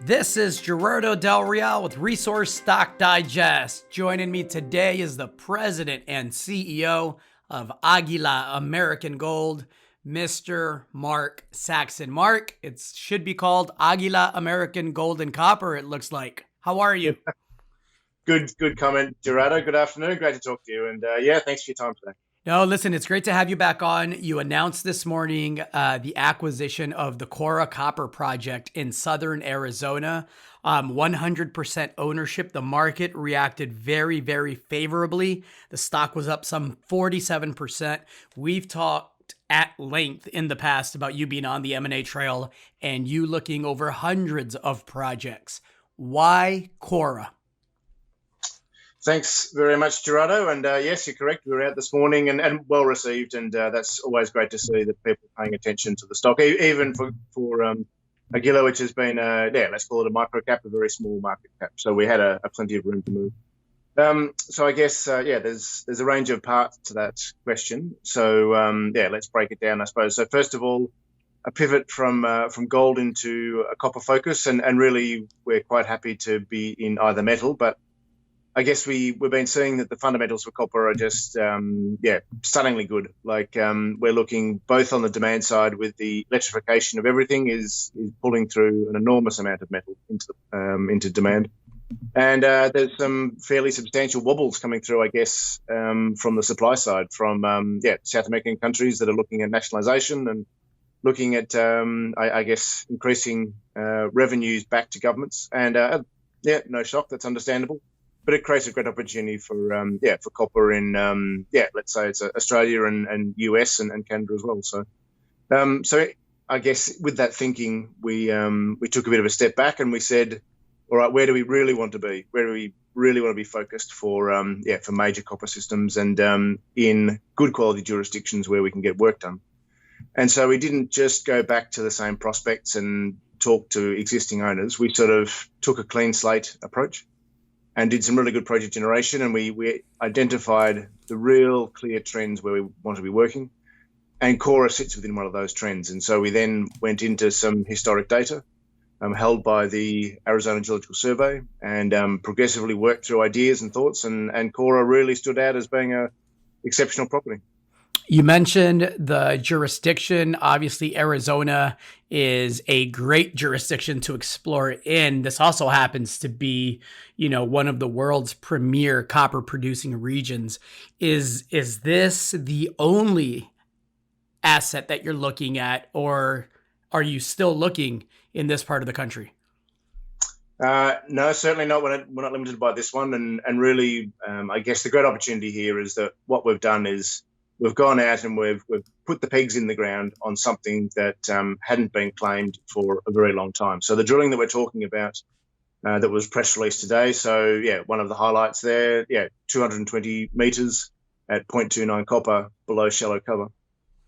This is Gerardo Del Real with Resource Stock Digest. Joining me today is the president and CEO of Aguila American Gold, Mr. Mark Saxon. Mark, it should be called Aguila American Gold and Copper, it looks like. How are you? Good comment, Gerardo. Good afternoon. Great to talk to you. And thanks for your time today. No, listen, it's great to have you back on. You announced this morning the acquisition of the Cora Copper Project in southern Arizona. 100% ownership. The market reacted very, very favorably. The stock was up some 47%. We've talked at length in the past about you being on the M&A trail and you looking over hundreds of projects. Why Cora? Thanks very much, Gerardo. And yes, you're correct. We were out this morning and well received. And that's always great to see that people are paying attention to the stock, even for Aguila, which has been, let's call it a micro cap, a very small market cap. So we had a plenty of room to move. So I guess, there's a range of parts to that question. So, let's break it down, I suppose. So first of all, a pivot from gold into a copper focus. And really, we're quite happy to be in either metal, but I guess we've been seeing that the fundamentals for copper are just, stunningly good. Like we're looking both on the demand side with the electrification of everything is pulling through an enormous amount of metal into demand. And there's some fairly substantial wobbles coming through, I guess, from the supply side from, South American countries that are looking at nationalization and looking at, increasing revenues back to governments. And, no shock, that's understandable. But it creates a great opportunity for copper in let's say it's Australia and US and Canada as well. So I guess with that thinking, we took a bit of a step back and we said, all right, where do we really want to be? Where do we really want to be focused for major copper systems and in good quality jurisdictions where we can get work done? And so we didn't just go back to the same prospects and talk to existing owners. We sort of took a clean slate approach and did some really good project generation. And we identified the real clear trends where we want to be working. And Cora sits within one of those trends. And so we then went into some historic data held by the Arizona Geological Survey and progressively worked through ideas and thoughts. And Cora really stood out as being an exceptional property. You mentioned the jurisdiction. Obviously, Arizona is a great jurisdiction to explore in. This also happens to be, one of the world's premier copper producing regions. Is this the only asset that you're looking at, or are you still looking in this part of the country? No, certainly not. We're not limited by this one. And really, I guess the great opportunity here is that what we've done is we've gone out and we've put the pegs in the ground on something that hadn't been claimed for a very long time. So the drilling that we're talking about that was press released today. So one of the highlights there, 220 meters at 0.29 copper below shallow cover.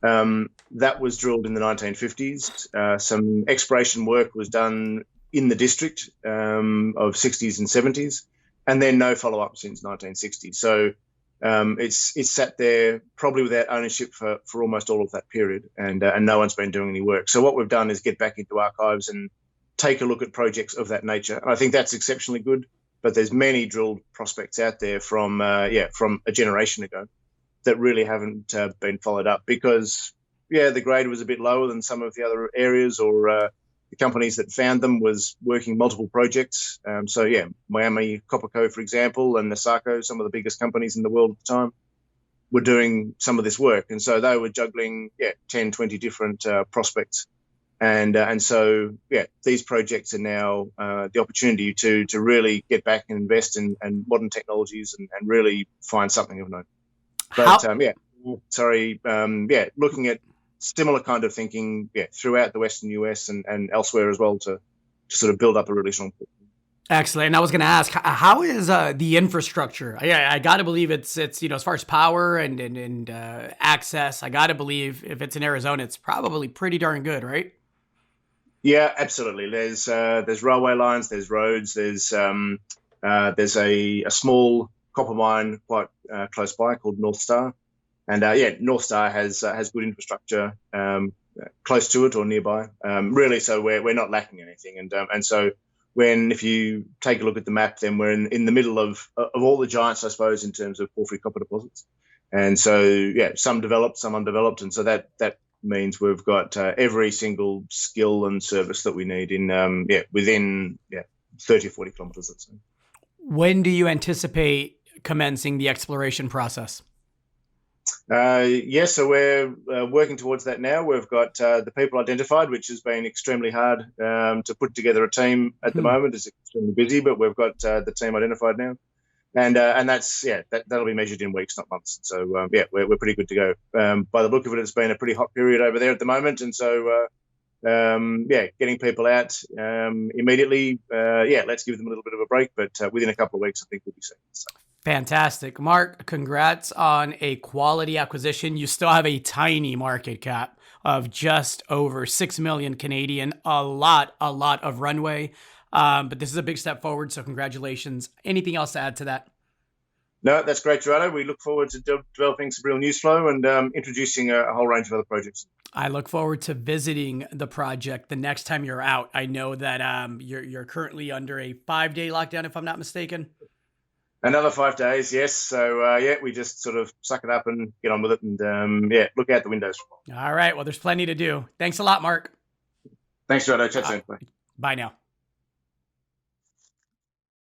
That was drilled in the 1950s. Some exploration work was done in the district of 60s and 70s, and then no follow-up since 1960. So it's sat there probably without ownership for almost all of that period, and no one's been doing any work. So what we've done is get back into archives and take a look at projects of that nature. And I think that's exceptionally good. But there's many drilled prospects out there from a generation ago that really haven't been followed up because the grade was a bit lower than some of the other areas, or the companies that found them was working multiple projects. Miami Copper Co, for example, and Nasaco, some of the biggest companies in the world at the time, were doing some of this work. And so they were juggling 10, 20 different prospects. And so these projects are now the opportunity to really get back and invest in modern technologies and really find something of note. But looking at similar kind of thinking throughout the Western US and elsewhere as well to sort of build up a really strong portfolio. Excellent. And I was going to ask, how is the infrastructure? I got to believe it's as far as power and access, I got to believe if it's in Arizona, it's probably pretty darn good, right? Yeah, absolutely. There's railway lines, there's roads, there's a small copper mine quite close by called North Star. And North Star has good infrastructure close to it or nearby. Really, so we're not lacking anything. And so when if you take a look at the map, then we're in the middle of all the giants, I suppose, in terms of porphyry copper deposits. And so, yeah, some developed, some undeveloped. And so that means we've got every single skill and service that we need in, within 30 or 40 kilometers, let's say. When do you anticipate commencing the exploration process? So we're working towards that now. We've got the people identified, which has been extremely hard to put together a team at the moment. It's extremely busy, but we've got the team identified now. And that's, that'll be measured in weeks, not months. So, we're pretty good to go. By the look of it, it's been a pretty hot period over there at the moment. And so, getting people out immediately, let's give them a little bit of a break. But within a couple of weeks, I think we'll be seeing this. So. Fantastic. Mark, congrats on a quality acquisition. You still have a tiny market cap of just over 6 million Canadian, a lot of runway. But this is a big step forward, so congratulations. Anything else to add to that? No, that's great, Gerardo. We look forward to developing some real news flow and introducing a whole range of other projects. I look forward to visiting the project the next time you're out. I know that you're currently under a 5-day lockdown, if I'm not mistaken. Another 5 days, yes. So, we just sort of suck it up and get on with it and, look out the windows. All right. Well, there's plenty to do. Thanks a lot, Mark. Thanks, Gerardo. Chat soon. Bye. Bye now.